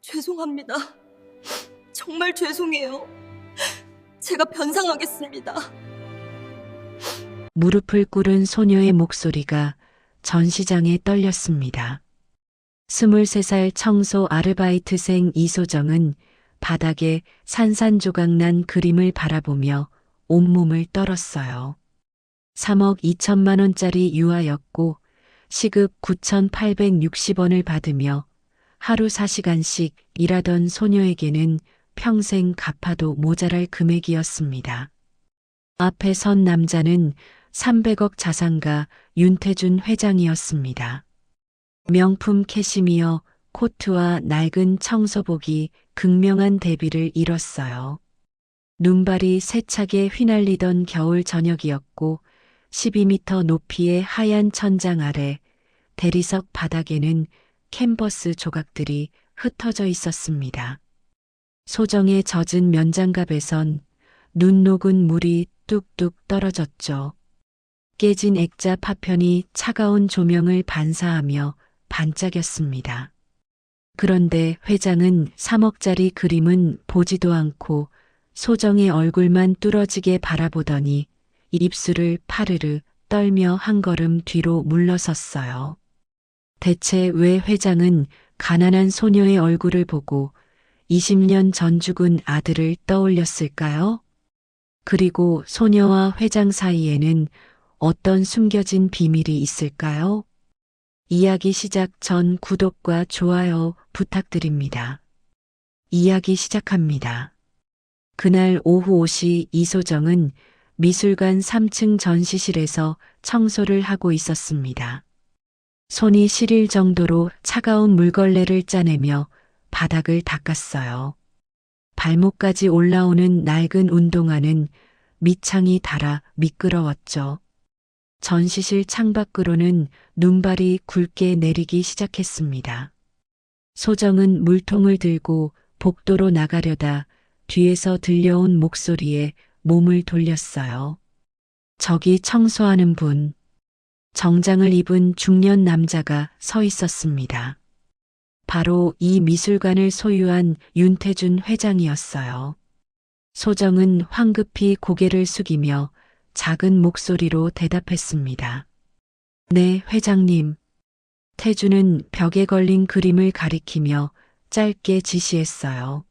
죄송합니다. 정말 죄송해요. 제가 변상하겠습니다. 무릎을 꿇은 소녀의 목소리가 전시장에 떨렸습니다. 23살 청소 아르바이트생 이소정은 바닥에 산산조각난 그림을 바라보며 온몸을 떨었어요. 3억 2천만 원짜리 유아였고 시급 9,860원을 받으며 하루 4시간씩 일하던 소녀에게는 평생 갚아도 모자랄 금액이었습니다. 앞에 선 남자는 300억 자산가 윤태준 회장이었습니다. 명품 캐시미어 코트와 낡은 청소복이 극명한 대비를 이뤘어요. 눈발이 세차게 휘날리던 겨울 저녁이었고 12m 높이의 하얀 천장 아래 대리석 바닥에는 캔버스 조각들이 흩어져 있었습니다. 소정의 젖은 면장갑에선 눈 녹은 물이 뚝뚝 떨어졌죠. 깨진 액자 파편이 차가운 조명을 반사하며 반짝였습니다. 그런데 회장은 3억짜리 그림은 보지도 않고 소정의 얼굴만 뚫어지게 바라보더니 입술을 파르르 떨며 한 걸음 뒤로 물러섰어요. 대체 왜 회장은 가난한 소녀의 얼굴을 보고 20년 전 죽은 아들을 떠올렸을까요? 그리고 소녀와 회장 사이에는 어떤 숨겨진 비밀이 있을까요? 이야기 시작 전 구독과 좋아요 부탁드립니다. 이야기 시작합니다. 그날 오후 5시 이소정은 미술관 3층 전시실에서 청소를 하고 있었습니다. 손이 시릴 정도로 차가운 물걸레를 짜내며 바닥을 닦았어요. 발목까지 올라오는 낡은 운동화는 밑창이 닳아 미끄러웠죠. 전시실 창밖으로는 눈발이 굵게 내리기 시작했습니다. 소정은 물통을 들고 복도로 나가려다 뒤에서 들려온 목소리에 몸을 돌렸어요. 저기 청소하는 분. 정장을 입은 중년 남자가 서 있었습니다. 바로 이 미술관을 소유한 윤태준 회장이었어요. 소정은 황급히 고개를 숙이며 작은 목소리로 대답했습니다. 네, 회장님. 태준은 벽에 걸린 그림을 가리키며 짧게 지시했어요.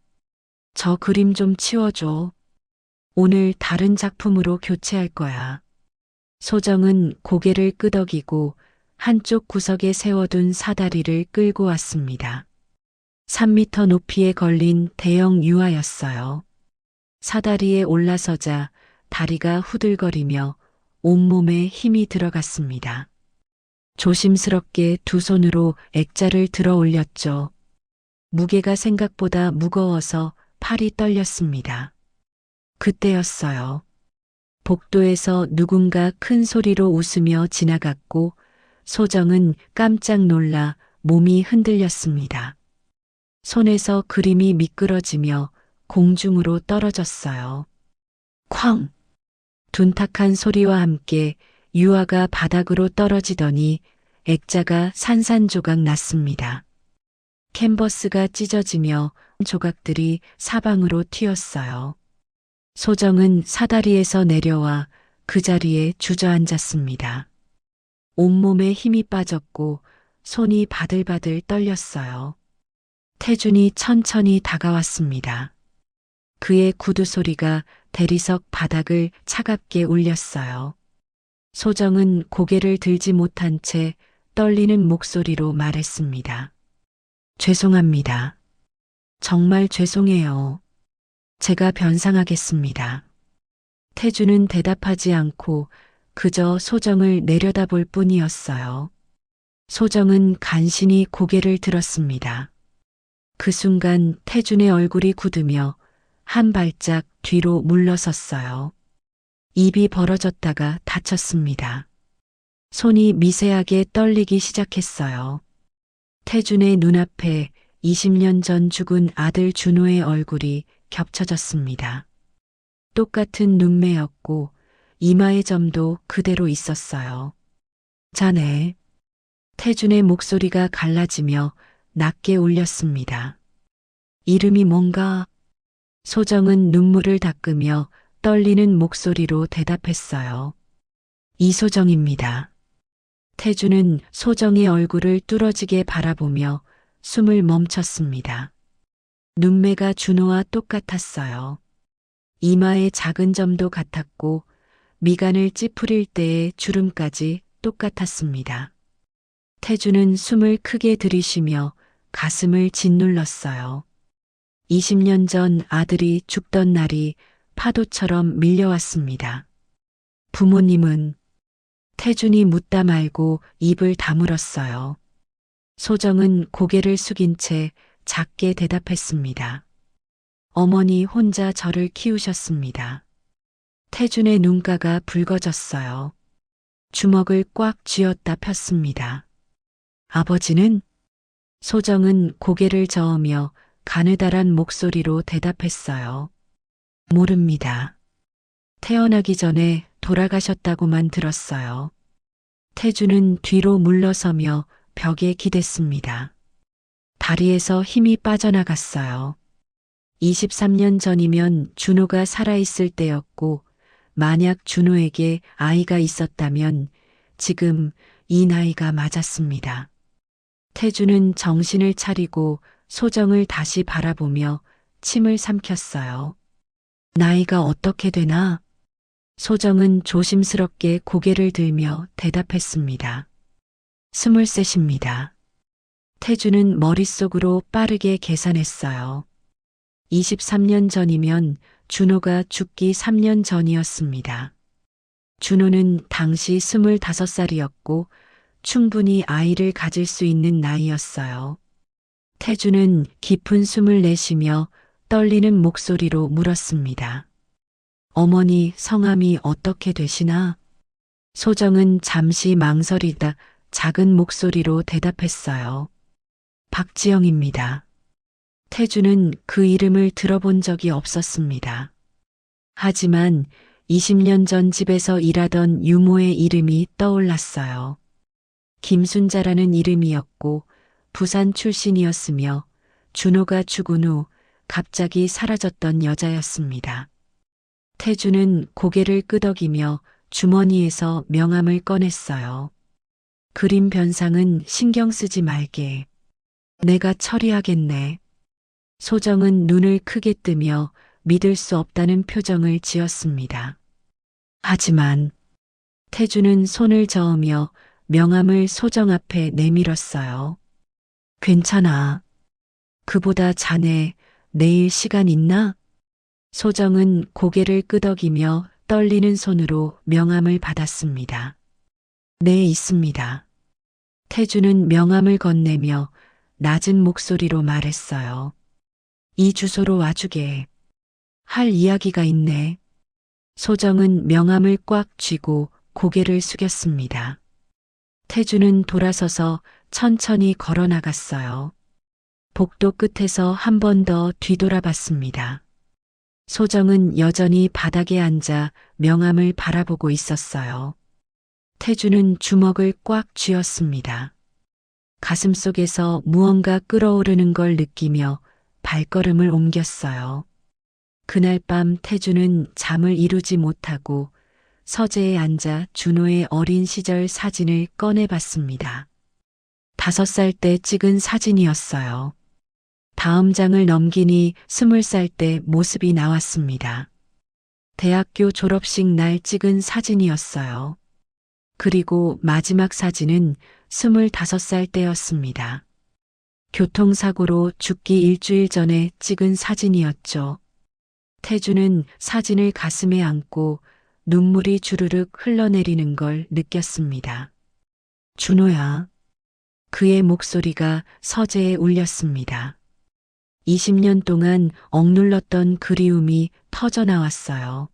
저 그림 좀 치워줘. 오늘 다른 작품으로 교체할 거야. 소정은 고개를 끄덕이고 한쪽 구석에 세워둔 사다리를 끌고 왔습니다. 3m 높이에 걸린 대형 유화였어요. 사다리에 올라서자 다리가 후들거리며 온몸에 힘이 들어갔습니다. 조심스럽게 두 손으로 액자를 들어 올렸죠. 무게가 생각보다 무거워서 팔이 떨렸습니다. 그때였어요. 복도에서 누군가 큰 소리로 웃으며 지나갔고 소정은 깜짝 놀라 몸이 흔들렸습니다. 손에서 그림이 미끄러지며 공중으로 떨어졌어요. 쾅! 둔탁한 소리와 함께 유화가 바닥으로 떨어지더니 액자가 산산조각 났습니다. 캔버스가 찢어지며 조각들이 사방으로 튀었어요. 소정은 사다리에서 내려와 그 자리에 주저앉았습니다. 온몸에 힘이 빠졌고 손이 바들바들 떨렸어요. 태준이 천천히 다가왔습니다. 그의 구두 소리가 대리석 바닥을 차갑게 울렸어요. 소정은 고개를 들지 못한 채 떨리는 목소리로 말했습니다. 죄송합니다. 정말 죄송해요. 제가 변상하겠습니다. 태준은 대답하지 않고 그저 소정을 내려다볼 뿐이었어요. 소정은 간신히 고개를 들었습니다. 그 순간 태준의 얼굴이 굳으며 한 발짝 뒤로 물러섰어요. 입이 벌어졌다가 닫혔습니다. 손이 미세하게 떨리기 시작했어요. 태준의 눈앞에 20년 전 죽은 아들 준호의 얼굴이 겹쳐졌습니다. 똑같은 눈매였고 이마의 점도 그대로 있었어요. 자네. 태준의 목소리가 갈라지며 낮게 울렸습니다. 이름이 뭔가? 소정은 눈물을 닦으며 떨리는 목소리로 대답했어요. 이소정입니다. 태주는 소정의 얼굴을 뚫어지게 바라보며 숨을 멈췄습니다. 눈매가 준호와 똑같았어요. 이마의 작은 점도 같았고 미간을 찌푸릴 때의 주름까지 똑같았습니다. 태주는 숨을 크게 들이쉬며 가슴을 짓눌렀어요. 20년 전 아들이 죽던 날이 파도처럼 밀려왔습니다. 부모님은? 태준이 묻다 말고 입을 다물었어요. 소정은 고개를 숙인 채 작게 대답했습니다. 어머니 혼자 저를 키우셨습니다. 태준의 눈가가 붉어졌어요. 주먹을 꽉 쥐었다 폈습니다. 아버지는? 소정은 고개를 저으며 가느다란 목소리로 대답했어요. 모릅니다. 태어나기 전에 돌아가셨다고만 들었어요. 태주는 뒤로 물러서며 벽에 기댔습니다. 다리에서 힘이 빠져나갔어요. 23년 전이면 준호가 살아있을 때였고, 만약 준호에게 아이가 있었다면 지금 이 나이가 맞았습니다. 태주는 정신을 차리고 소정을 다시 바라보며 침을 삼켰어요. 나이가 어떻게 되나? 소정은 조심스럽게 고개를 들며 대답했습니다. 23입니다. 태주는 머릿속으로 빠르게 계산했어요. 23년 전이면 준호가 죽기 3년 전이었습니다. 준호는 당시 25살이었고 충분히 아이를 가질 수 있는 나이였어요. 태주는 깊은 숨을 내쉬며 떨리는 목소리로 물었습니다. 어머니 성함이 어떻게 되시나? 소정은 잠시 망설이다 작은 목소리로 대답했어요. 박지영입니다. 태주는 그 이름을 들어본 적이 없었습니다. 하지만 20년 전 집에서 일하던 유모의 이름이 떠올랐어요. 김순자라는 이름이었고 부산 출신이었으며 준호가 죽은 후 갑자기 사라졌던 여자였습니다. 태주는 고개를 끄덕이며 주머니에서 명함을 꺼냈어요. 그림 변상은 신경 쓰지 말게. 내가 처리하겠네. 소정은 눈을 크게 뜨며 믿을 수 없다는 표정을 지었습니다. 하지만 태주는 손을 저으며 명함을 소정 앞에 내밀었어요. 괜찮아. 그보다 자네 내일 시간 있나? 소정은 고개를 끄덕이며 떨리는 손으로 명함을 받았습니다. 네, 있습니다. 태주는 명함을 건네며 낮은 목소리로 말했어요. 이 주소로 와주게. 할 이야기가 있네. 소정은 명함을 꽉 쥐고 고개를 숙였습니다. 태주는 돌아서서 천천히 걸어 나갔어요. 복도 끝에서 한 번 더 뒤돌아봤습니다. 소정은 여전히 바닥에 앉아 명함을 바라보고 있었어요. 태주는 주먹을 꽉 쥐었습니다. 가슴속에서 무언가 끓어오르는 걸 느끼며 발걸음을 옮겼어요. 그날 밤 태주는 잠을 이루지 못하고 서재에 앉아 준호의 어린 시절 사진을 꺼내봤습니다. 5살 때 찍은 사진이었어요. 다음 장을 넘기니 20살 때 모습이 나왔습니다. 대학교 졸업식 날 찍은 사진이었어요. 그리고 마지막 사진은 25살 때였습니다. 교통사고로 죽기 일주일 전에 찍은 사진이었죠. 태주는 사진을 가슴에 안고 눈물이 주르륵 흘러내리는 걸 느꼈습니다. 준호야. 그의 목소리가 서재에 울렸습니다. 20년 동안 억눌렀던 그리움이 터져나왔어요.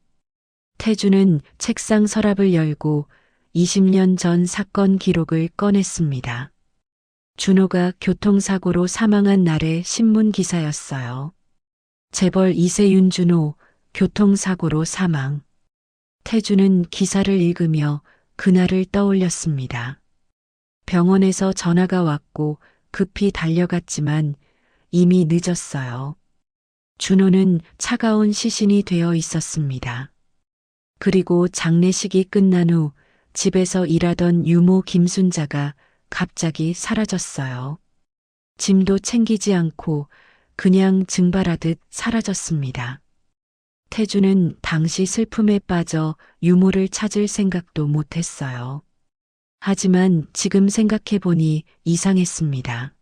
태주는 책상 서랍을 열고 20년 전 사건 기록을 꺼냈습니다. 준호가 교통사고로 사망한 날의 신문 기사였어요. 재벌 2세 윤준호 교통사고로 사망. 태주는 기사를 읽으며 그날을 떠올렸습니다. 병원에서 전화가 왔고 급히 달려갔지만 이미 늦었어요. 준호는 차가운 시신이 되어 있었습니다. 그리고 장례식이 끝난 후 집에서 일하던 유모 김순자가 갑자기 사라졌어요. 짐도 챙기지 않고 그냥 증발하듯 사라졌습니다. 태주는 당시 슬픔에 빠져 유모를 찾을 생각도 못했어요. 하지만 지금 생각해보니 이상했습니다.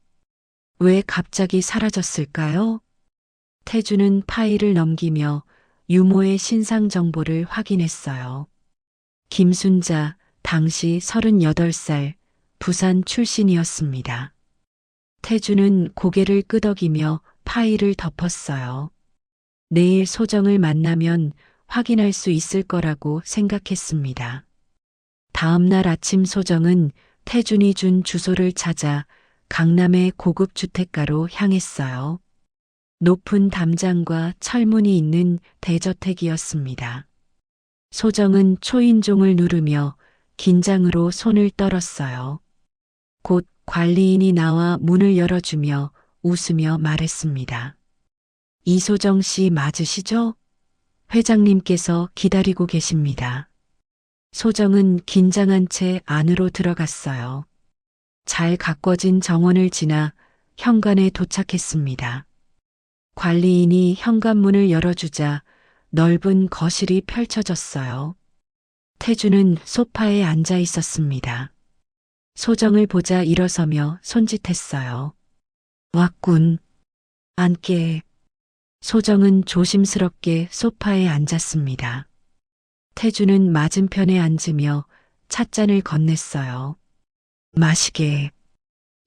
왜 갑자기 사라졌을까요? 태주는 파일을 넘기며 유모의 신상 정보를 확인했어요. 김순자, 당시 38살, 부산 출신이었습니다. 태주는 고개를 끄덕이며 파일을 덮었어요. 내일 소정을 만나면 확인할 수 있을 거라고 생각했습니다. 다음 날 아침 소정은 태준이 준 주소를 찾아 강남의 고급 주택가로 향했어요. 높은 담장과 철문이 있는 대저택이었습니다. 소정은 초인종을 누르며 긴장으로 손을 떨었어요. 곧 관리인이 나와 문을 열어주며 웃으며 말했습니다. 이소정 씨 맞으시죠? 회장님께서 기다리고 계십니다. 소정은 긴장한 채 안으로 들어갔어요. 잘 가꿔진 정원을 지나 현관에 도착했습니다. 관리인이 현관문을 열어주자 넓은 거실이 펼쳐졌어요. 태주는 소파에 앉아 있었습니다. 소정을 보자 일어서며 손짓했어요. 왔군. 앉게. 소정은 조심스럽게 소파에 앉았습니다. 태주는 맞은편에 앉으며 찻잔을 건넸어요. 마시게.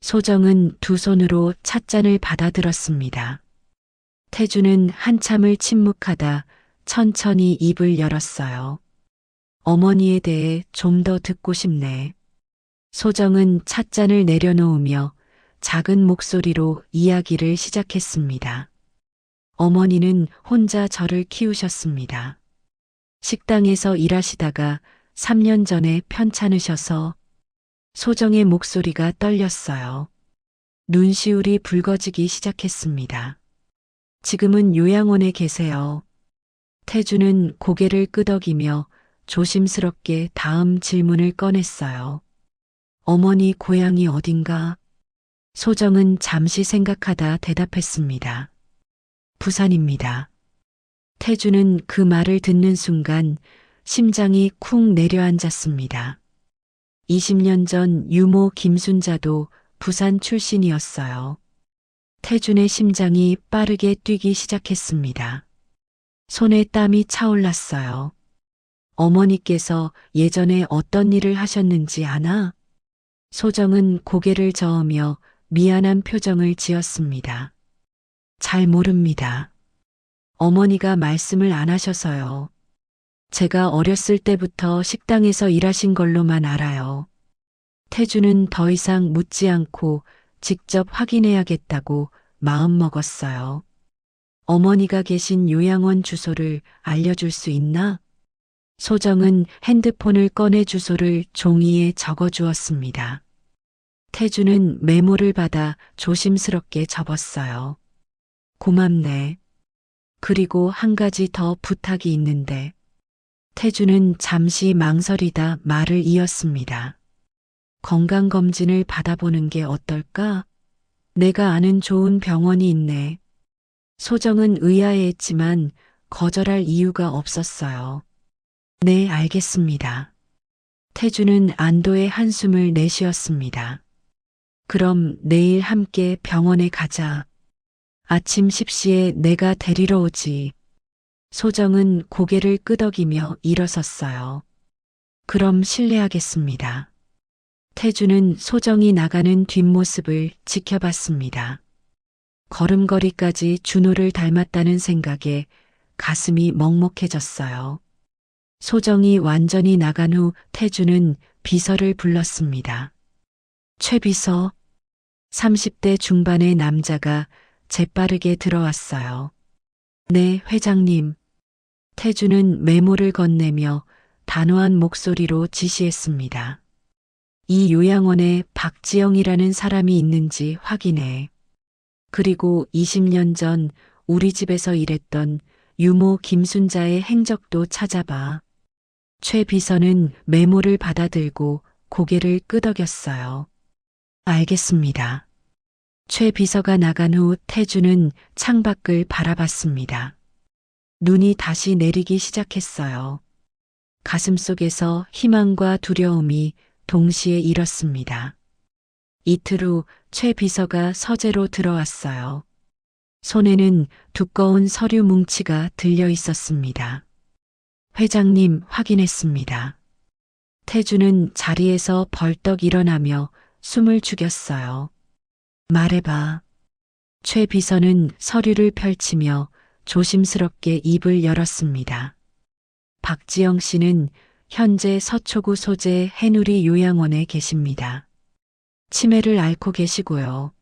소정은 두 손으로 찻잔을 받아들었습니다. 태주는 한참을 침묵하다 천천히 입을 열었어요. 어머니에 대해 좀 더 듣고 싶네. 소정은 찻잔을 내려놓으며 작은 목소리로 이야기를 시작했습니다. 어머니는 혼자 저를 키우셨습니다. 식당에서 일하시다가 3년 전에 편찮으셔서 소정의 목소리가 떨렸어요. 눈시울이 붉어지기 시작했습니다. 지금은 요양원에 계세요. 태주는 고개를 끄덕이며 조심스럽게 다음 질문을 꺼냈어요. 어머니 고향이 어딘가? 소정은 잠시 생각하다 대답했습니다. 부산입니다. 태주는 그 말을 듣는 순간 심장이 쿵 내려앉았습니다. 20년 전 유모 김순자도 부산 출신이었어요. 태준의 심장이 빠르게 뛰기 시작했습니다. 손에 땀이 차올랐어요. 어머니께서 예전에 어떤 일을 하셨는지 아나? 소정은 고개를 저으며 미안한 표정을 지었습니다. 잘 모릅니다. 어머니가 말씀을 안 하셔서요. 제가 어렸을 때부터 식당에서 일하신 걸로만 알아요. 태주는 더 이상 묻지 않고 직접 확인해야겠다고 마음먹었어요. 어머니가 계신 요양원 주소를 알려줄 수 있나? 소정은 핸드폰을 꺼내 주소를 종이에 적어주었습니다. 태주는 메모를 받아 조심스럽게 접었어요. 고맙네. 그리고 한 가지 더 부탁이 있는데. 태주는 잠시 망설이다 말을 이었습니다. 건강검진을 받아보는 게 어떨까? 내가 아는 좋은 병원이 있네. 소정은 의아해했지만 거절할 이유가 없었어요. 네, 알겠습니다. 태주는 안도의 한숨을 내쉬었습니다. 그럼 내일 함께 병원에 가자. 아침 10시에 내가 데리러 오지. 소정은 고개를 끄덕이며 일어섰어요. 그럼 실례하겠습니다. 태주는 소정이 나가는 뒷모습을 지켜봤습니다. 걸음걸이까지 준호를 닮았다는 생각에 가슴이 먹먹해졌어요. 소정이 완전히 나간 후 태주는 비서를 불렀습니다. 최 비서, 30대 중반의 남자가 재빠르게 들어왔어요. 네, 회장님. 태주는 메모를 건네며 단호한 목소리로 지시했습니다. 이 요양원에 박지영이라는 사람이 있는지 확인해. 그리고 20년 전 우리 집에서 일했던 유모 김순자의 행적도 찾아봐. 최 비서는 메모를 받아들고 고개를 끄덕였어요. 알겠습니다. 최 비서가 나간 후 태주는 창밖을 바라봤습니다. 눈이 다시 내리기 시작했어요. 가슴속에서 희망과 두려움이 동시에 일었습니다. 이틀 후 최 비서가 서재로 들어왔어요. 손에는 두꺼운 서류 뭉치가 들려 있었습니다. 회장님, 확인했습니다. 태주는 자리에서 벌떡 일어나며 숨을 죽였어요. 말해봐. 최 비서는 서류를 펼치며 조심스럽게 입을 열었습니다. 박지영 씨는 현재 서초구 소재 해누리 요양원에 계십니다. 치매를 앓고 계시고요.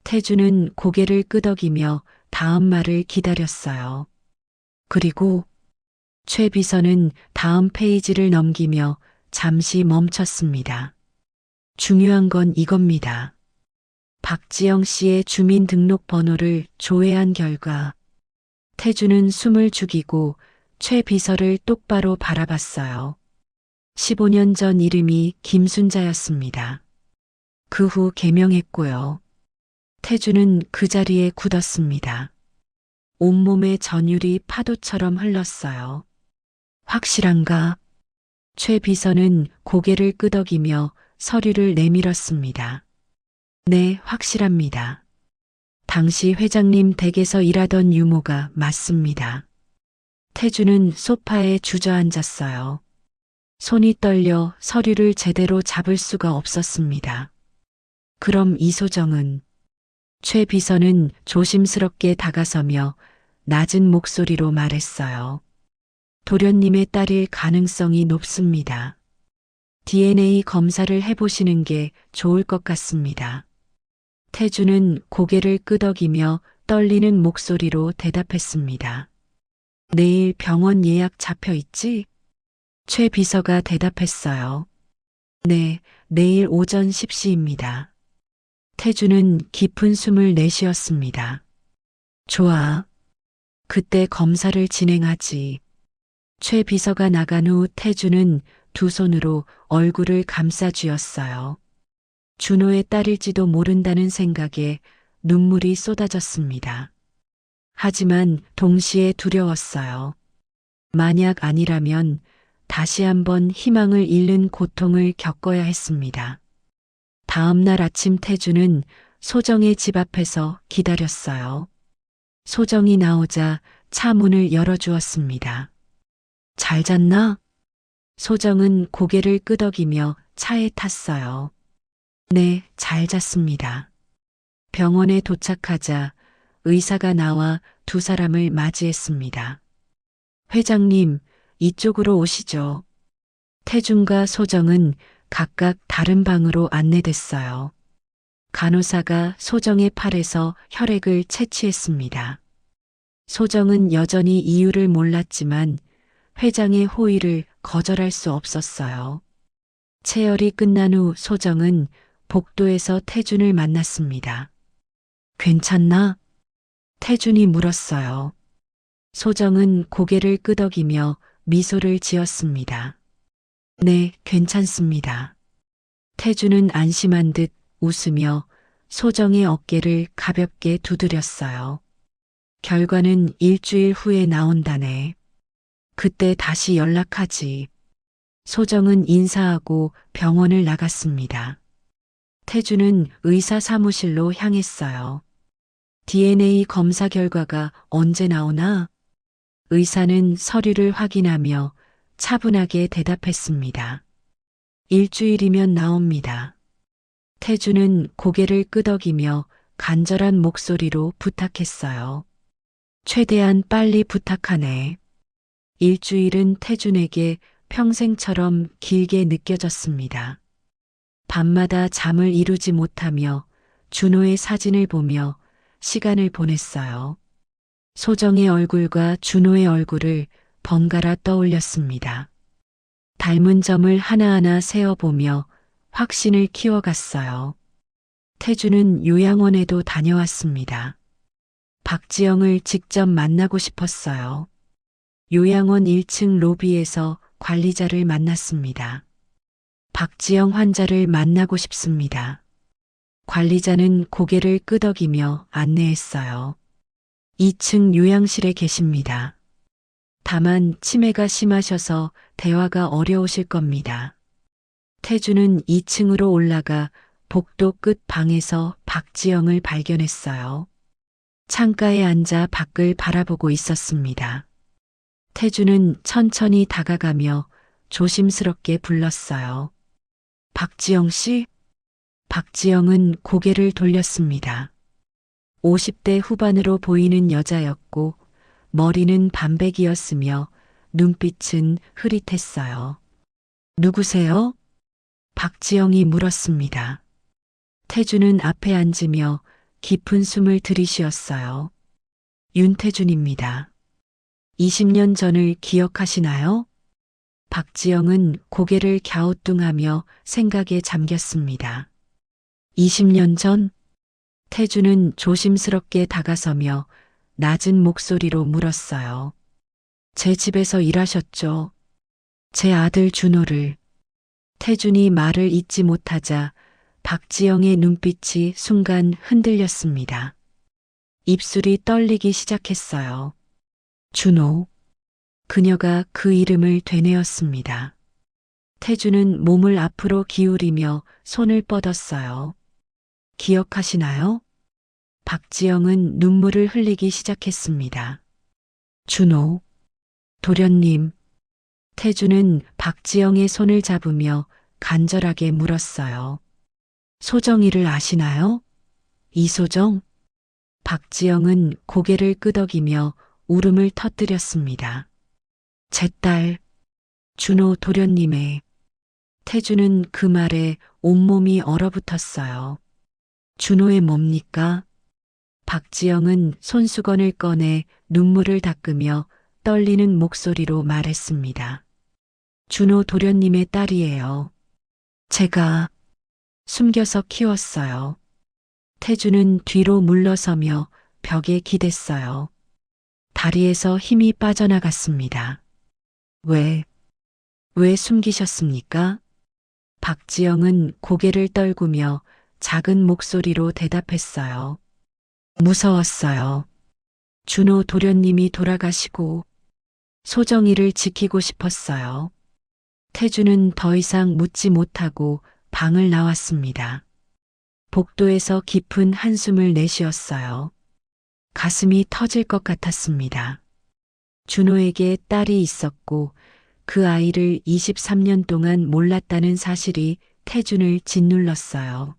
태주는 고개를 끄덕이며 다음 말을 기다렸어요. 그리고 최 비서는 다음 페이지를 넘기며 잠시 멈췄습니다. 중요한 건 이겁니다. 박지영 씨의 주민등록번호를 조회한 결과 태주는 숨을 죽이고 최 비서를 똑바로 바라봤어요. 15년 전 이름이 김순자였습니다. 그 후 개명했고요. 태주는 그 자리에 굳었습니다. 온몸의 전율이 파도처럼 흘렀어요. 확실한가? 최 비서는 고개를 끄덕이며 서류를 내밀었습니다. 네, 확실합니다. 당시 회장님 댁에서 일하던 유모가 맞습니다. 태주는 소파에 주저앉았어요. 손이 떨려 서류를 제대로 잡을 수가 없었습니다. 그럼 이소정은? 최 비서는 조심스럽게 다가서며 낮은 목소리로 말했어요. 도련님의 딸일 가능성이 높습니다. DNA 검사를 해보시는 게 좋을 것 같습니다. 태주는 고개를 끄덕이며 떨리는 목소리로 대답했습니다. 내일 병원 예약 잡혀 있지? 최 비서가 대답했어요. 네, 내일 오전 10시입니다. 태주는 깊은 숨을 내쉬었습니다. 좋아. 그때 검사를 진행하지. 최 비서가 나간 후 태주는 두 손으로 얼굴을 감싸 쥐었어요. 준호의 딸일지도 모른다는 생각에 눈물이 쏟아졌습니다. 하지만 동시에 두려웠어요. 만약 아니라면 다시 한번 희망을 잃는 고통을 겪어야 했습니다. 다음 날 아침 태주는 소정의 집 앞에서 기다렸어요. 소정이 나오자 차 문을 열어주었습니다. 잘 잤나? 소정은 고개를 끄덕이며 차에 탔어요. 네, 잘 잤습니다. 병원에 도착하자 의사가 나와 두 사람을 맞이했습니다. 회장님, 이쪽으로 오시죠. 태준과 소정은 각각 다른 방으로 안내됐어요. 간호사가 소정의 팔에서 혈액을 채취했습니다. 소정은 여전히 이유를 몰랐지만 회장의 호의를 거절할 수 없었어요. 체열이 끝난 후 소정은 복도에서 태준을 만났습니다. 괜찮나? 태준이 물었어요. 소정은 고개를 끄덕이며 미소를 지었습니다. 네, 괜찮습니다. 태준은 안심한 듯 웃으며 소정의 어깨를 가볍게 두드렸어요. 결과는 일주일 후에 나온다네. 그때 다시 연락하지. 소정은 인사하고 병원을 나갔습니다. 태준은 의사 사무실로 향했어요. DNA 검사 결과가 언제 나오나? 의사는 서류를 확인하며 차분하게 대답했습니다. 일주일이면 나옵니다. 태준은 고개를 끄덕이며 간절한 목소리로 부탁했어요. 최대한 빨리 부탁하네. 일주일은 태준에게 평생처럼 길게 느껴졌습니다. 밤마다 잠을 이루지 못하며 준호의 사진을 보며 시간을 보냈어요. 소정의 얼굴과 준호의 얼굴을 번갈아 떠올렸습니다. 닮은 점을 하나하나 세어보며 확신을 키워갔어요. 태주는 요양원에도 다녀왔습니다. 박지영을 직접 만나고 싶었어요. 요양원 1층 로비에서 관리자를 만났습니다. 박지영 환자를 만나고 싶습니다. 관리자는 고개를 끄덕이며 안내했어요. 2층 요양실에 계십니다. 다만 치매가 심하셔서 대화가 어려우실 겁니다. 태주는 2층으로 올라가 복도 끝 방에서 박지영을 발견했어요. 창가에 앉아 밖을 바라보고 있었습니다. 태주는 천천히 다가가며 조심스럽게 불렀어요. 박지영 씨? 박지영은 고개를 돌렸습니다. 50대 후반으로 보이는 여자였고 머리는 반백이었으며 눈빛은 흐릿했어요. 누구세요? 박지영이 물었습니다. 태주는 앞에 앉으며 깊은 숨을 들이쉬었어요. 윤태준입니다. 20년 전을 기억하시나요? 박지영은 고개를 갸우뚱하며 생각에 잠겼습니다. 20년 전? 태주는 조심스럽게 다가서며 낮은 목소리로 물었어요. 제 집에서 일하셨죠? 제 아들 준호를. 태준이 말을 잇지 못하자 박지영의 눈빛이 순간 흔들렸습니다. 입술이 떨리기 시작했어요. 준호. 그녀가 그 이름을 되뇌었습니다. 태준은 몸을 앞으로 기울이며 손을 뻗었어요. 기억하시나요? 박지영은 눈물을 흘리기 시작했습니다. 준호. 도련님. 태준은 박지영의 손을 잡으며 간절하게 물었어요. 소정이를 아시나요? 이소정? 박지영은 고개를 끄덕이며 울음을 터뜨렸습니다. 제 딸, 준호 도련님의. 태준은 그 말에 온몸이 얼어붙었어요. 준호의 뭡니까? 박지영은 손수건을 꺼내 눈물을 닦으며 떨리는 목소리로 말했습니다. 준호 도련님의 딸이에요. 제가 숨겨서 키웠어요. 태주는 뒤로 물러서며 벽에 기댔어요. 다리에서 힘이 빠져나갔습니다. 왜 숨기셨습니까? 박지영은 고개를 떨구며 작은 목소리로 대답했어요. 무서웠어요. 준호 도련님이 돌아가시고 소정이를 지키고 싶었어요. 태주는 더 이상 묻지 못하고 방을 나왔습니다. 복도에서 깊은 한숨을 내쉬었어요. 가슴이 터질 것 같았습니다. 준호에게 딸이 있었고 그 아이를 23년 동안 몰랐다는 사실이 태준을 짓눌렀어요.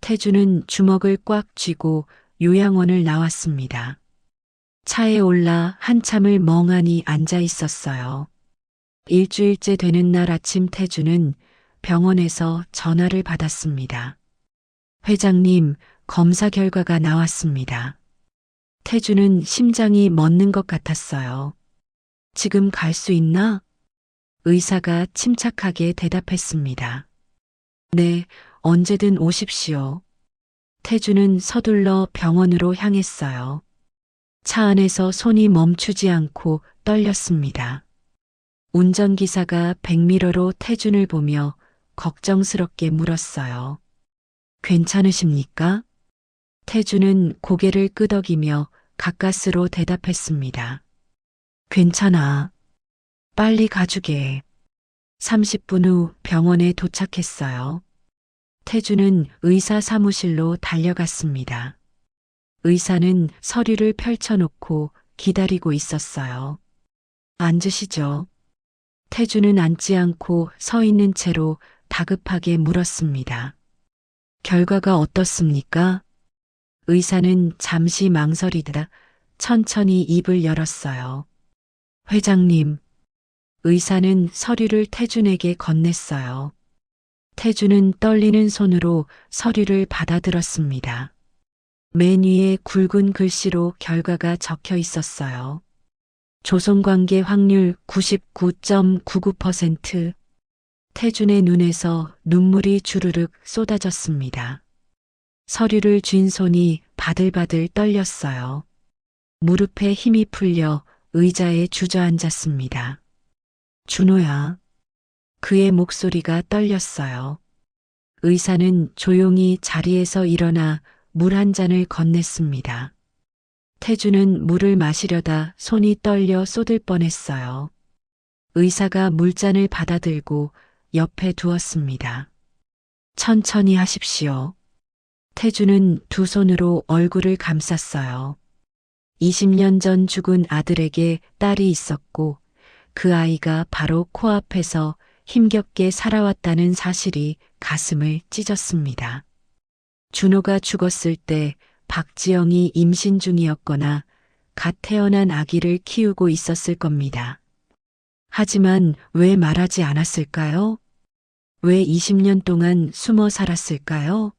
태준은 주먹을 꽉 쥐고 요양원을 나왔습니다. 차에 올라 한참을 멍하니 앉아 있었어요. 일주일째 되는 날 아침 태준은 병원에서 전화를 받았습니다. 회장님, 검사 결과가 나왔습니다. 태준은 심장이 멎는 것 같았어요. 지금 갈 수 있나? 의사가 침착하게 대답했습니다. 네, 언제든 오십시오. 태준은 서둘러 병원으로 향했어요. 차 안에서 손이 멈추지 않고 떨렸습니다. 운전기사가 백미러로 태준을 보며 걱정스럽게 물었어요. 괜찮으십니까? 태준은 고개를 끄덕이며 가까스로 대답했습니다. 괜찮아. 빨리 가주게. 30분 후 병원에 도착했어요. 태준은 의사 사무실로 달려갔습니다. 의사는 서류를 펼쳐놓고 기다리고 있었어요. 앉으시죠. 태준은 앉지 않고 서 있는 채로 다급하게 물었습니다. 결과가 어떻습니까? 의사는 잠시 망설이다 천천히 입을 열었어요. 회장님. 의사는 서류를 태준에게 건넸어요. 태준은 떨리는 손으로 서류를 받아들었습니다. 맨 위에 굵은 글씨로 결과가 적혀 있었어요. 조손관계 확률 99.99%. 태준의 눈에서 눈물이 주르륵 쏟아졌습니다. 서류를 쥔 손이 바들바들 떨렸어요. 무릎에 힘이 풀려 의자에 주저앉았습니다. 준호야. 그의 목소리가 떨렸어요. 의사는 조용히 자리에서 일어나 물 한 잔을 건넸습니다. 태주는 물을 마시려다 손이 떨려 쏟을 뻔했어요. 의사가 물잔을 받아들고 옆에 두었습니다. 천천히 하십시오. 태주는 두 손으로 얼굴을 감쌌어요. 20년 전 죽은 아들에게 딸이 있었고 그 아이가 바로 코앞에서 힘겹게 살아왔다는 사실이 가슴을 찢었습니다. 준호가 죽었을 때 박지영이 임신 중이었거나 갓 태어난 아기를 키우고 있었을 겁니다. 하지만 왜 말하지 않았을까요? 왜 20년 동안 숨어 살았을까요?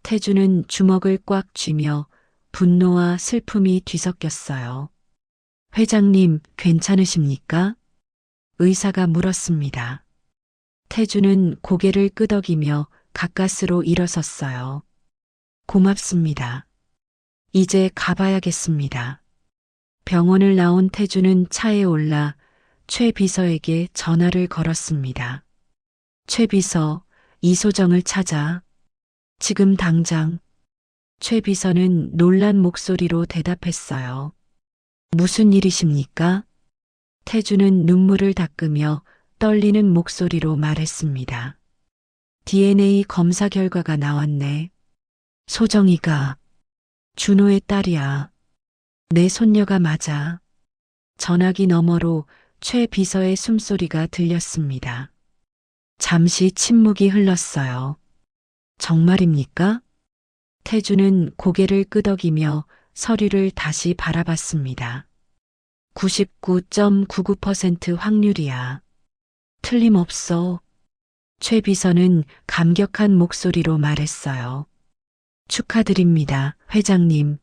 태주는 주먹을 꽉 쥐며 분노와 슬픔이 뒤섞였어요. 회장님, 괜찮으십니까? 의사가 물었습니다. 태주는 고개를 끄덕이며 가까스로 일어섰어요. 고맙습니다. 이제 가봐야겠습니다. 병원을 나온 태주는 차에 올라 최 비서에게 전화를 걸었습니다. 최 비서, 이소정을 찾아. 지금 당장. 최 비서는 놀란 목소리로 대답했어요. 무슨 일이십니까? 태주는 눈물을 닦으며 떨리는 목소리로 말했습니다. DNA 검사 결과가 나왔네. 소정이가 준호의 딸이야. 내 손녀가 맞아. 전화기 너머로 최 비서의 숨소리가 들렸습니다. 잠시 침묵이 흘렀어요. 정말입니까? 태주는 고개를 끄덕이며 서류를 다시 바라봤습니다. 99.99% 확률이야. 틀림없어. 최 비서는 감격한 목소리로 말했어요. 축하드립니다, 회장님.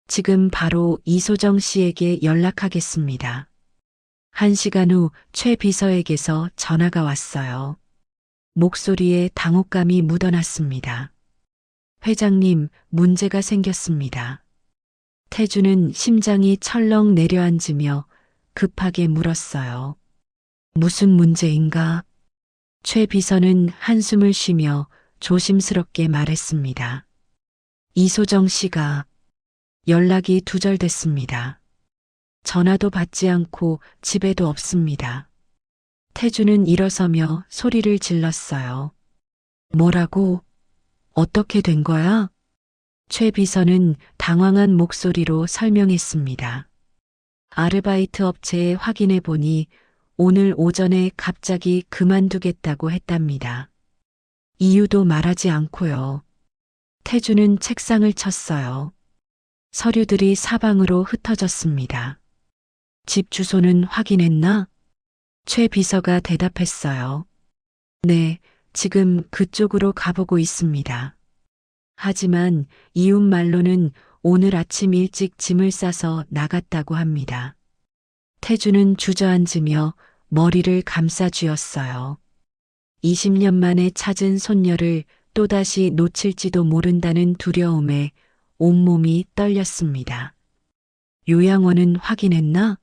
지금 바로 이소정 씨에게 연락하겠습니다. 1시간 후 최 비서에게서 전화가 왔어요. 목소리에 당혹감이 묻어났습니다. 회장님, 문제가 생겼습니다. 태주는 심장이 철렁 내려앉으며 급하게 물었어요. 무슨 문제인가? 최 비서는 한숨을 쉬며 조심스럽게 말했습니다. 이소정 씨가 연락이 두절됐습니다. 전화도 받지 않고 집에도 없습니다. 태주는 일어서며 소리를 질렀어요. 뭐라고? 어떻게 된 거야? 최 비서는 당황한 목소리로 설명했습니다. 아르바이트 업체에 확인해 보니 오늘 오전에 갑자기 그만두겠다고 했답니다. 이유도 말하지 않고요. 태주는 책상을 쳤어요. 서류들이 사방으로 흩어졌습니다. 집 주소는 확인했나? 최 비서가 대답했어요. 네, 지금 그쪽으로 가보고 있습니다. 하지만 이웃 말로는 오늘 아침 일찍 짐을 싸서 나갔다고 합니다. 태주는 주저앉으며 머리를 감싸 쥐었어요. 20년 만에 찾은 손녀를 또다시 놓칠지도 모른다는 두려움에 온몸이 떨렸습니다. 요양원은 확인했나?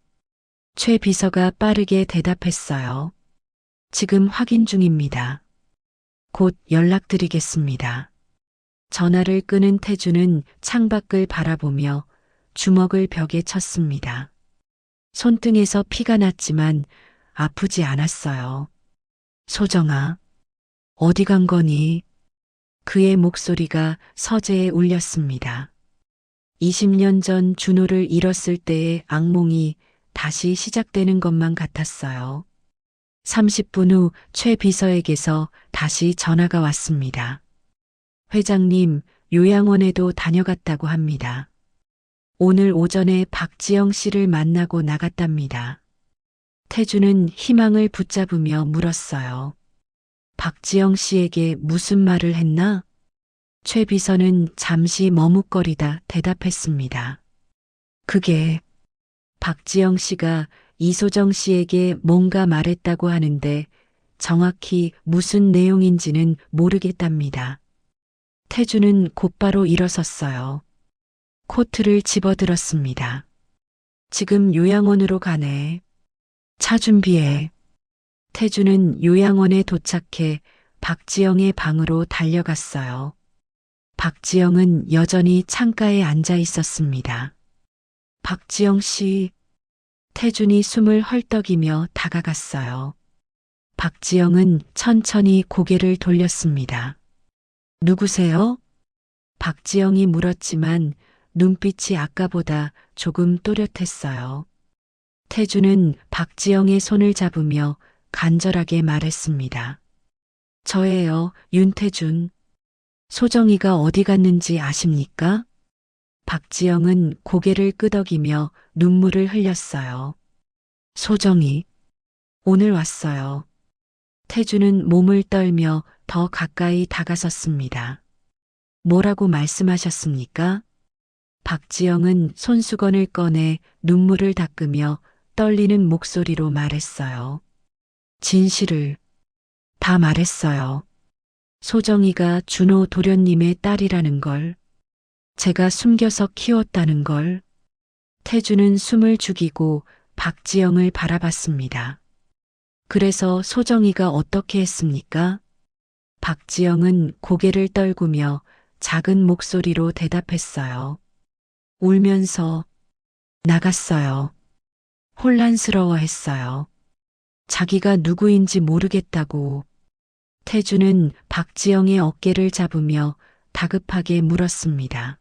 최 비서가 빠르게 대답했어요. 지금 확인 중입니다. 곧 연락드리겠습니다. 전화를 끊은 태주는 창밖을 바라보며 주먹을 벽에 쳤습니다. 손등에서 피가 났지만 아프지 않았어요. 소정아, 어디 간 거니? 그의 목소리가 서재에 울렸습니다. 20년 전 준호를 잃었을 때의 악몽이 다시 시작되는 것만 같았어요. 30분 후 최 비서에게서 다시 전화가 왔습니다. 회장님, 요양원에도 다녀갔다고 합니다. 오늘 오전에 박지영 씨를 만나고 나갔답니다. 태주는 희망을 붙잡으며 물었어요. 박지영 씨에게 무슨 말을 했나? 최 비서는 잠시 머뭇거리다 대답했습니다. 그게 박지영 씨가 이소정 씨에게 뭔가 말했다고 하는데 정확히 무슨 내용인지는 모르겠답니다. 태주는 곧바로 일어섰어요. 코트를 집어들었습니다. 지금 요양원으로 가네. 차 준비해. 태주는 요양원에 도착해 박지영의 방으로 달려갔어요. 박지영은 여전히 창가에 앉아 있었습니다. 박지영 씨, 태준이 숨을 헐떡이며 다가갔어요. 박지영은 천천히 고개를 돌렸습니다. 누구세요? 박지영이 물었지만 눈빛이 아까보다 조금 또렷했어요. 태준은 박지영의 손을 잡으며 간절하게 말했습니다. 저예요, 윤태준. 소정이가 어디 갔는지 아십니까? 박지영은 고개를 끄덕이며 눈물을 흘렸어요. 소정이 오늘 왔어요. 태준은 몸을 떨며 더 가까이 다가섰습니다. 뭐라고 말씀하셨습니까? 박지영은 손수건을 꺼내 눈물을 닦으며 떨리는 목소리로 말했어요. 진실을 다 말했어요. 소정이가 준호 도련님의 딸이라는 걸, 제가 숨겨서 키웠다는 걸. 태주는 숨을 죽이고 박지영을 바라봤습니다. 그래서 소정이가 어떻게 했습니까? 박지영은 고개를 떨구며 작은 목소리로 대답했어요. 울면서 나갔어요. 혼란스러워했어요. 자기가 누구인지 모르겠다고. 태주는 박지영의 어깨를 잡으며 다급하게 물었습니다.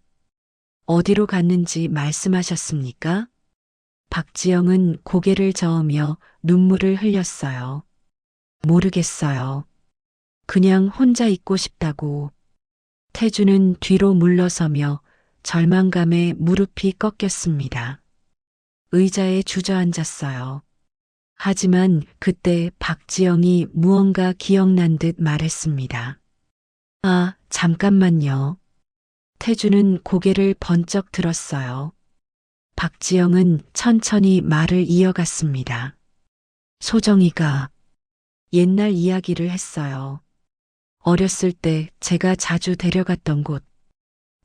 어디로 갔는지 말씀하셨습니까? 박지영은 고개를 저으며 눈물을 흘렸어요. 모르겠어요. 그냥 혼자 있고 싶다고. 태주는 뒤로 물러서며 절망감에 무릎이 꺾였습니다. 의자에 주저앉았어요. 하지만 그때 박지영이 무언가 기억난 듯 말했습니다. 아, 잠깐만요. 태주는 고개를 번쩍 들었어요. 박지영은 천천히 말을 이어갔습니다. 소정이가 옛날 이야기를 했어요. 어렸을 때 제가 자주 데려갔던 곳.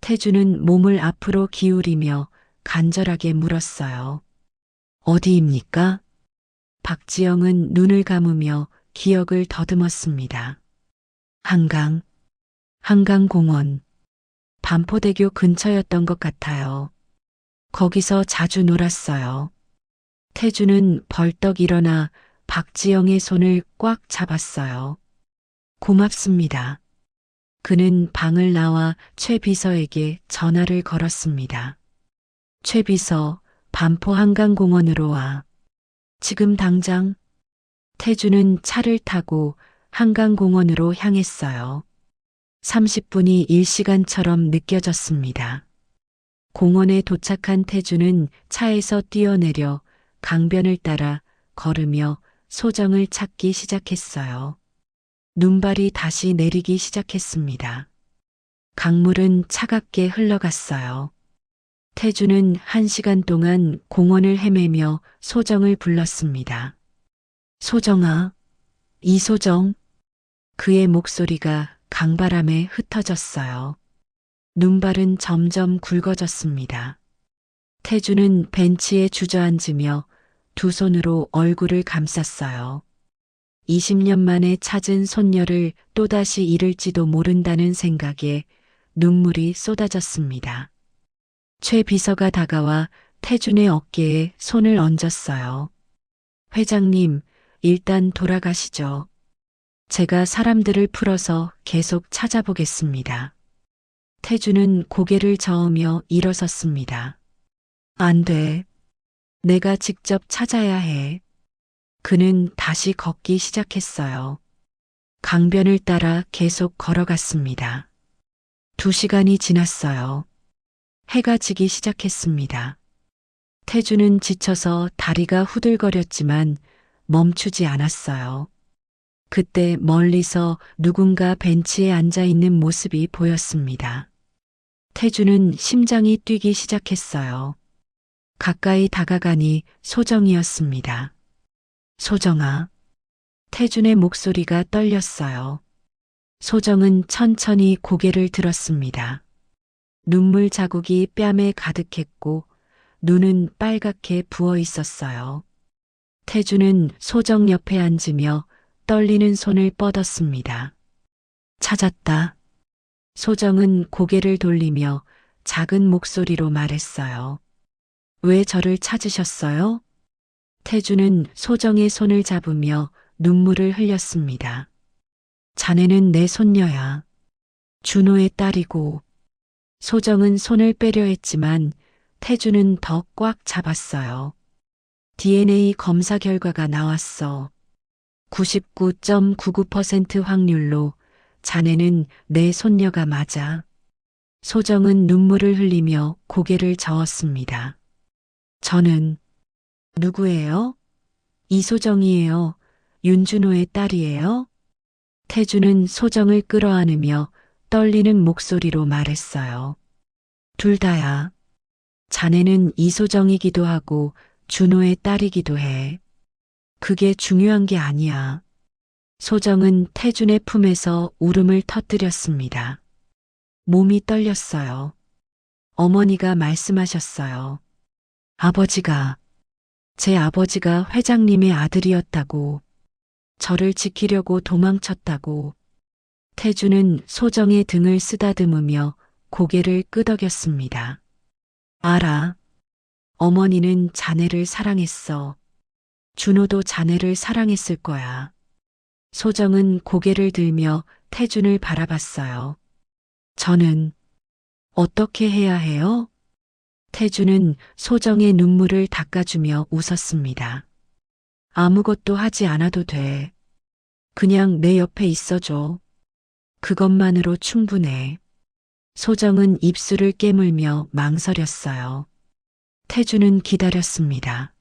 태주는 몸을 앞으로 기울이며 간절하게 물었어요. 어디입니까? 박지영은 눈을 감으며 기억을 더듬었습니다. 한강공원. 반포대교 근처였던 것 같아요. 거기서 자주 놀았어요. 태주는 벌떡 일어나 박지영의 손을 꽉 잡았어요. 고맙습니다. 그는 방을 나와 최 비서에게 전화를 걸었습니다. 최 비서, 반포 한강공원으로 와. 지금 당장. 태주는 차를 타고 한강공원으로 향했어요. 30분이 1시간처럼 느껴졌습니다. 공원에 도착한 태주는 차에서 뛰어내려 강변을 따라 걸으며 소정을 찾기 시작했어요. 눈발이 다시 내리기 시작했습니다. 강물은 차갑게 흘러갔어요. 태주는 1시간 동안 공원을 헤매며 소정을 불렀습니다. 소정아, 이소정. 그의 목소리가 강바람에 흩어졌어요. 눈발은 점점 굵어졌습니다. 태주는 벤치에 주저앉으며 두 손으로 얼굴을 감쌌어요. 20년 만에 찾은 손녀를 또다시 잃을지도 모른다는 생각에 눈물이 쏟아졌습니다. 최 비서가 다가와 태준의 어깨에 손을 얹었어요. 회장님, 일단 돌아가시죠. 제가 사람들을 풀어서 계속 찾아보겠습니다. 태준은 고개를 저으며 일어섰습니다. 안 돼. 내가 직접 찾아야 해. 그는 다시 걷기 시작했어요. 강변을 따라 계속 걸어갔습니다. 2시간이 지났어요. 해가 지기 시작했습니다. 태주는 지쳐서 다리가 후들거렸지만 멈추지 않았어요. 그때 멀리서 누군가 벤치에 앉아 있는 모습이 보였습니다. 태주는 심장이 뛰기 시작했어요. 가까이 다가가니 소정이었습니다. 소정아. 태준의 목소리가 떨렸어요. 소정은 천천히 고개를 들었습니다. 눈물 자국이 뺨에 가득했고 눈은 빨갛게 부어 있었어요. 태주는 소정 옆에 앉으며 떨리는 손을 뻗었습니다. 찾았다. 소정은 고개를 돌리며 작은 목소리로 말했어요. 왜 저를 찾으셨어요? 태주는 소정의 손을 잡으며 눈물을 흘렸습니다. 자네는 내 손녀야. 준호의 딸이고. 소정은 손을 빼려 했지만 태주는 더 꽉 잡았어요. DNA 검사 결과가 나왔어. 99.99% 확률로 자네는 내 손녀가 맞아. 소정은 눈물을 흘리며 고개를 저었습니다. 저는 누구예요? 이소정이에요. 윤준호의 딸이에요. 태주는 소정을 끌어안으며 떨리는 목소리로 말했어요. 둘 다야. 자네는 이소정이기도 하고 준호의 딸이기도 해. 그게 중요한 게 아니야. 소정은 태준의 품에서 울음을 터뜨렸습니다. 몸이 떨렸어요. 어머니가 말씀하셨어요. 제 아버지가 회장님의 아들이었다고. 저를 지키려고 도망쳤다고. 태주는 소정의 등을 쓰다듬으며 고개를 끄덕였습니다. 알아. 어머니는 자네를 사랑했어. 준호도 자네를 사랑했을 거야. 소정은 고개를 들며 태준을 바라봤어요. 저는 어떻게 해야 해요? 태준은 소정의 눈물을 닦아주며 웃었습니다. 아무것도 하지 않아도 돼. 그냥 내 옆에 있어줘. 그것만으로 충분해. 소정은 입술을 깨물며 망설였어요. 태준은 기다렸습니다.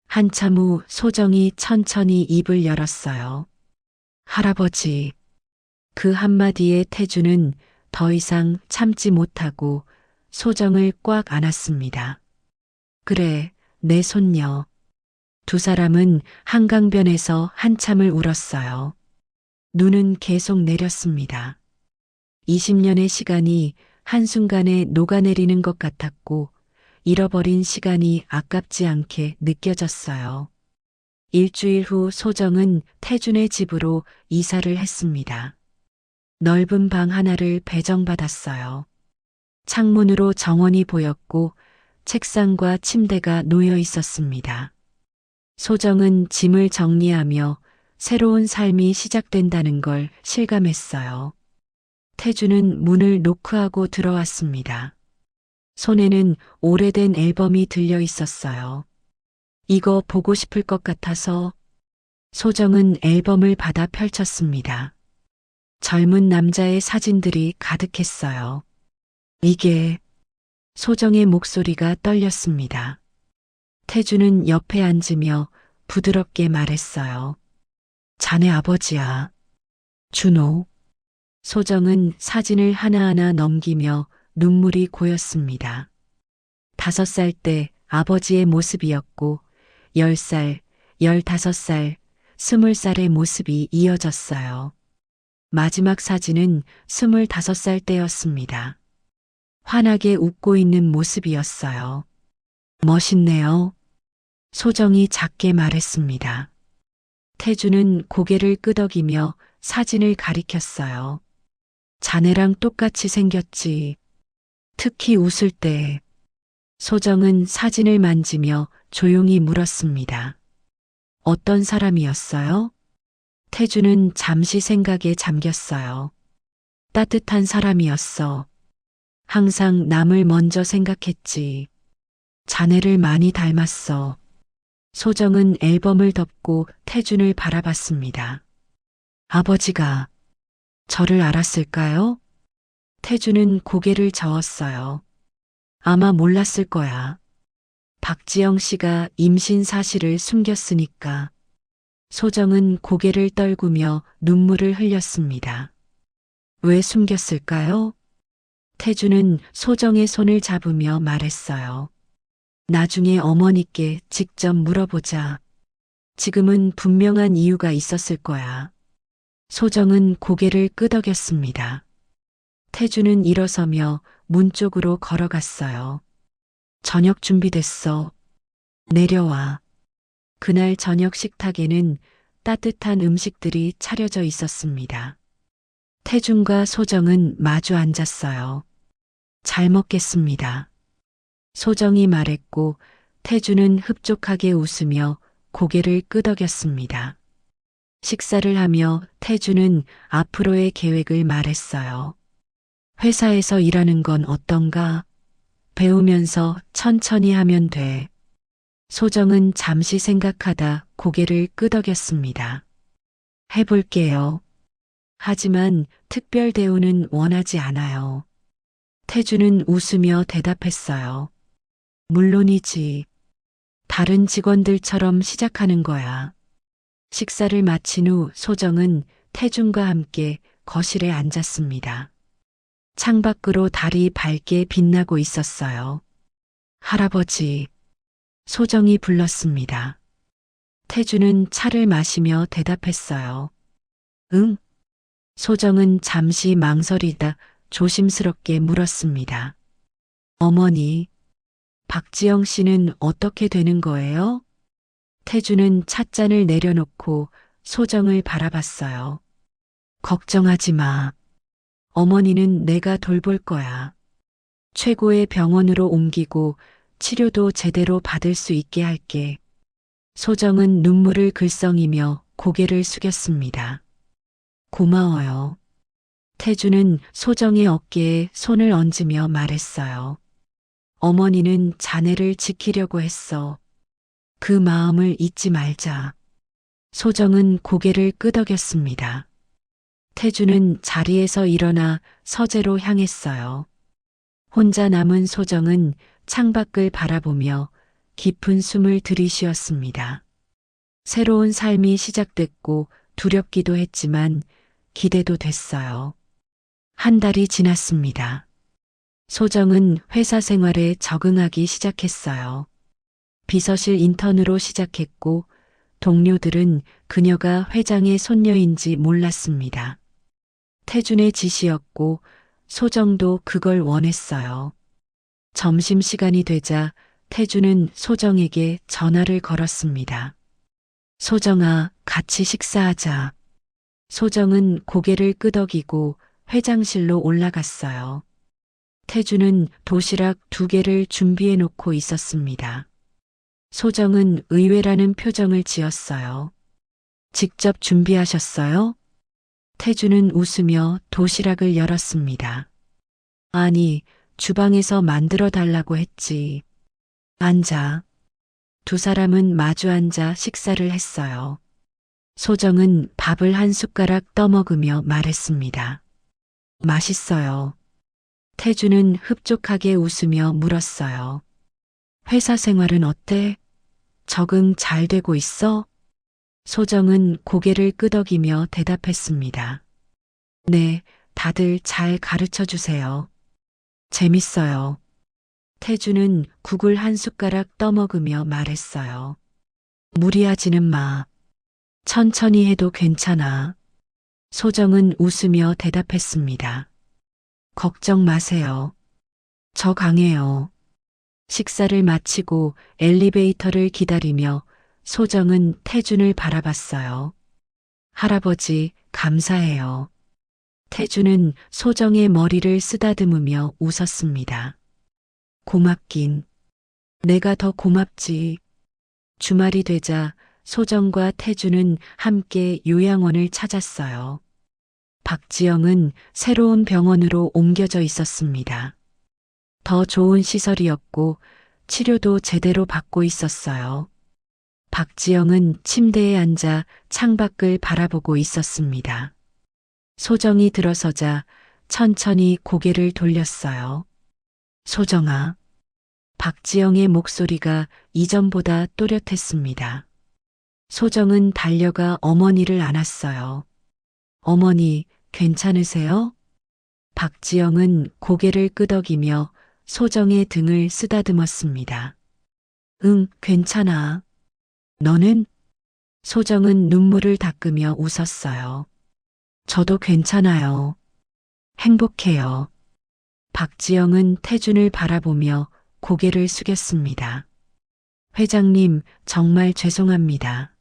한참 후 소정이 천천히 입을 열었어요. 할아버지. 그 한마디에 태준은 더 이상 참지 못하고 소정을 꽉 안았습니다. 그래, 내 손녀. 두 사람은 한강변에서 한참을 울었어요. 눈은 계속 내렸습니다. 20년의 시간이 한순간에 녹아내리는 것 같았고 잃어버린 시간이 아깝지 않게 느껴졌어요. 일주일 후 소정은 태준의 집으로 이사를 했습니다. 넓은 방 하나를 배정받았어요. 창문으로 정원이 보였고 책상과 침대가 놓여 있었습니다. 소정은 짐을 정리하며 새로운 삶이 시작된다는 걸 실감했어요. 태주는 문을 노크하고 들어왔습니다. 손에는 오래된 앨범이 들려 있었어요. 이거 보고 싶을 것 같아서. 소정은 앨범을 받아 펼쳤습니다. 젊은 남자의 사진들이 가득했어요. 이게. 소정의 목소리가 떨렸습니다. 태주는 옆에 앉으며 부드럽게 말했어요. 자네 아버지야. 준호. 소정은 사진을 하나하나 넘기며 눈물이 고였습니다. 5살 때 아버지의 모습이었고 10살, 15살, 20살의 모습이 이어졌어요. 마지막 사진은 25살 때였습니다. 환하게 웃고 있는 모습이었어요. 멋있네요. 소정이 작게 말했습니다. 태주는 고개를 끄덕이며 사진을 가리켰어요. 자네랑 똑같이 생겼지. 특히 웃을 때. 소정은 사진을 만지며 조용히 물었습니다. 어떤 사람이었어요? 태주는 잠시 생각에 잠겼어요. 따뜻한 사람이었어. 항상 남을 먼저 생각했지. 자네를 많이 닮았어. 소정은 앨범을 덮고 태준을 바라봤습니다. 아버지가 저를 알았을까요? 태준은 고개를 저었어요. 아마 몰랐을 거야. 박지영 씨가 임신 사실을 숨겼으니까. 소정은 고개를 떨구며 눈물을 흘렸습니다. 왜 숨겼을까요? 태준은 소정의 손을 잡으며 말했어요. 나중에 어머니께 직접 물어보자. 지금은 분명한 이유가 있었을 거야. 소정은 고개를 끄덕였습니다. 태준은 일어서며 문 쪽으로 걸어갔어요. 저녁 준비됐어. 내려와. 그날 저녁 식탁에는 따뜻한 음식들이 차려져 있었습니다. 태준과 소정은 마주 앉았어요. 잘 먹겠습니다. 소정이 말했고 태준은 흡족하게 웃으며 고개를 끄덕였습니다. 식사를 하며 태준은 앞으로의 계획을 말했어요. 회사에서 일하는 건 어떤가? 배우면서 천천히 하면 돼. 소정은 잠시 생각하다 고개를 끄덕였습니다. 해볼게요. 하지만 특별 대우는 원하지 않아요. 태주는 웃으며 대답했어요. 물론이지. 다른 직원들처럼 시작하는 거야. 식사를 마친 후 소정은 태준과 함께 거실에 앉았습니다. 창밖으로 달이 밝게 빛나고 있었어요. 할아버지. 소정이 불렀습니다. 태주는 차를 마시며 대답했어요. 응? 소정은 잠시 망설이다 조심스럽게 물었습니다. 어머니, 박지영 씨는 어떻게 되는 거예요? 태주는 찻잔을 내려놓고 소정을 바라봤어요. 걱정하지 마. 어머니는 내가 돌볼 거야. 최고의 병원으로 옮기고 치료도 제대로 받을 수 있게 할게. 소정은 눈물을 글썽이며 고개를 숙였습니다. 고마워요. 태주는 소정의 어깨에 손을 얹으며 말했어요. 어머니는 자네를 지키려고 했어. 그 마음을 잊지 말자. 소정은 고개를 끄덕였습니다. 태주는 자리에서 일어나 서재로 향했어요. 혼자 남은 소정은 창밖을 바라보며 깊은 숨을 들이쉬었습니다. 새로운 삶이 시작됐고 두렵기도 했지만 기대도 됐어요. 한 달이 지났습니다. 소정은 회사 생활에 적응하기 시작했어요. 비서실 인턴으로 시작했고 동료들은 그녀가 회장의 손녀인지 몰랐습니다. 태준의 지시였고 소정도 그걸 원했어요. 점심시간이 되자 태준은 소정에게 전화를 걸었습니다. 소정아, 같이 식사하자. 소정은 고개를 끄덕이고 회장실로 올라갔어요. 태준은 도시락 2개를 준비해 놓고 있었습니다. 소정은 의외라는 표정을 지었어요. 직접 준비하셨어요? 태준은 웃으며 도시락을 열었습니다. 아니, 주방에서 만들어 달라고 했지. 앉아. 두 사람은 마주 앉아 식사를 했어요. 소정은 밥을 한 숟가락 떠먹으며 말했습니다. 맛있어요. 태준은 흡족하게 웃으며 물었어요. 회사 생활은 어때? 적응 잘 되고 있어? 소정은 고개를 끄덕이며 대답했습니다. 네, 다들 잘 가르쳐 주세요. 재밌어요. 태준은 국을 한 숟가락 떠먹으며 말했어요. 무리하지는 마. 천천히 해도 괜찮아. 소정은 웃으며 대답했습니다. 걱정 마세요. 저 강해요. 식사를 마치고 엘리베이터를 기다리며 소정은 태준을 바라봤어요. 할아버지, 감사해요. 태준은 소정의 머리를 쓰다듬으며 웃었습니다. 고맙긴. 내가 더 고맙지. 주말이 되자 소정과 태준은 함께 요양원을 찾았어요. 박지영은 새로운 병원으로 옮겨져 있었습니다. 더 좋은 시설이었고 치료도 제대로 받고 있었어요. 박지영은 침대에 앉아 창밖을 바라보고 있었습니다. 소정이 들어서자 천천히 고개를 돌렸어요. 소정아. 박지영의 목소리가 이전보다 또렷했습니다. 소정은 달려가 어머니를 안았어요. 어머니, 괜찮으세요? 박지영은 고개를 끄덕이며 소정의 등을 쓰다듬었습니다. 응, 괜찮아. 너는? 소정은 눈물을 닦으며 웃었어요. 저도 괜찮아요. 행복해요. 박지영은 태준을 바라보며 고개를 숙였습니다. 회장님, 정말 죄송합니다.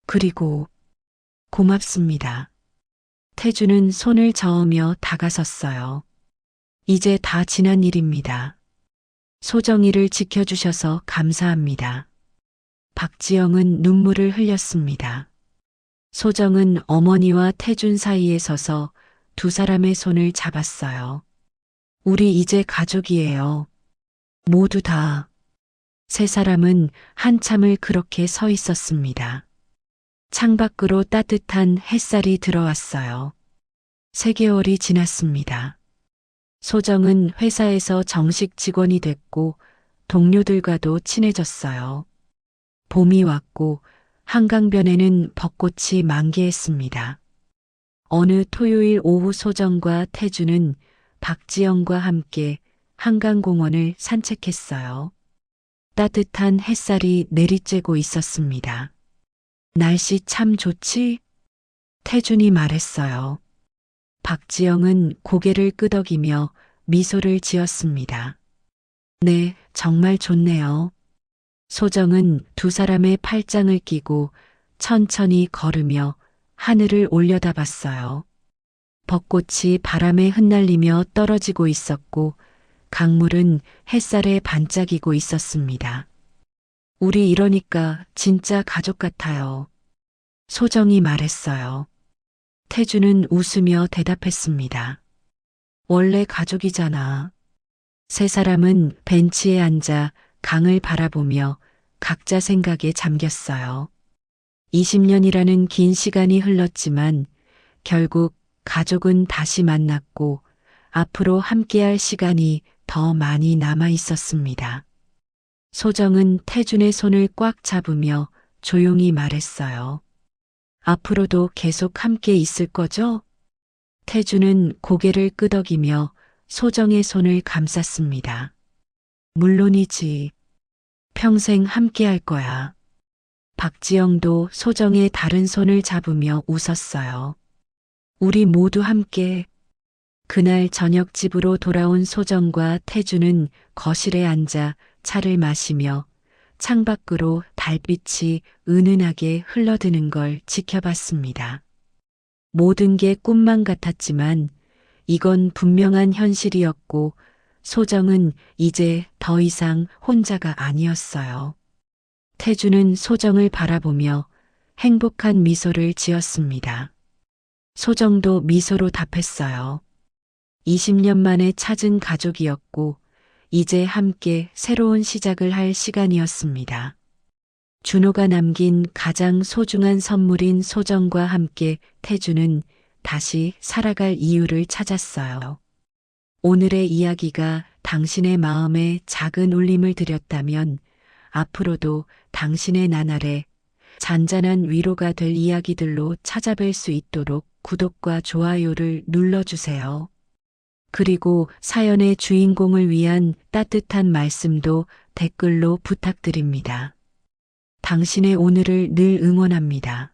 그리고 고맙습니다. 태주는 손을 저으며 다가섰어요. 이제 다 지난 일입니다. 소정이를 지켜주셔서 감사합니다. 박지영은 눈물을 흘렸습니다. 소정은 어머니와 태준 사이에 서서 두 사람의 손을 잡았어요. 우리 이제 가족이에요. 모두 다. 세 사람은 한참을 그렇게 서 있었습니다. 창밖으로 따뜻한 햇살이 들어왔어요. 3개월이 지났습니다. 소정은 회사에서 정식 직원이 됐고 동료들과도 친해졌어요. 봄이 왔고 한강변에는 벚꽃이 만개했습니다. 어느 토요일 오후 소정과 태주는 박지영과 함께 한강공원을 산책했어요. 따뜻한 햇살이 내리쬐고 있었습니다. 날씨 참 좋지? 태준이 말했어요. 박지영은 고개를 끄덕이며 미소를 지었습니다. 네, 정말 좋네요. 소정은 두 사람의 팔짱을 끼고 천천히 걸으며 하늘을 올려다봤어요. 벚꽃이 바람에 흩날리며 떨어지고 있었고 강물은 햇살에 반짝이고 있었습니다. 우리 이러니까 진짜 가족 같아요. 소정이 말했어요. 태주는 웃으며 대답했습니다. 원래 가족이잖아. 세 사람은 벤치에 앉아 강을 바라보며 각자 생각에 잠겼어요. 20년이라는 긴 시간이 흘렀지만 결국 가족은 다시 만났고 앞으로 함께할 시간이 더 많이 남아 있었습니다. 소정은 태준의 손을 꽉 잡으며 조용히 말했어요. 앞으로도 계속 함께 있을 거죠? 태준은 고개를 끄덕이며 소정의 손을 감쌌습니다. 물론이지. 평생 함께 할 거야. 박지영도 소정의 다른 손을 잡으며 웃었어요. 우리 모두 함께. 그날 저녁 집으로 돌아온 소정과 태주는 거실에 앉아 차를 마시며 창밖으로 달빛이 은은하게 흘러드는 걸 지켜봤습니다. 모든 게 꿈만 같았지만 이건 분명한 현실이었고 소정은 이제 더 이상 혼자가 아니었어요. 태주는 소정을 바라보며 행복한 미소를 지었습니다. 소정도 미소로 답했어요. 20년 만에 찾은 가족이었고 이제 함께 새로운 시작을 할 시간이었습니다. 준호가 남긴 가장 소중한 선물인 소정과 함께 태주는 다시 살아갈 이유를 찾았어요. 오늘의 이야기가 당신의 마음에 작은 울림을 드렸다면 앞으로도 당신의 나날에 잔잔한 위로가 될 이야기들로 찾아뵐 수 있도록 구독과 좋아요를 눌러주세요. 그리고 사연의 주인공을 위한 따뜻한 말씀도 댓글로 부탁드립니다. 당신의 오늘을 늘 응원합니다.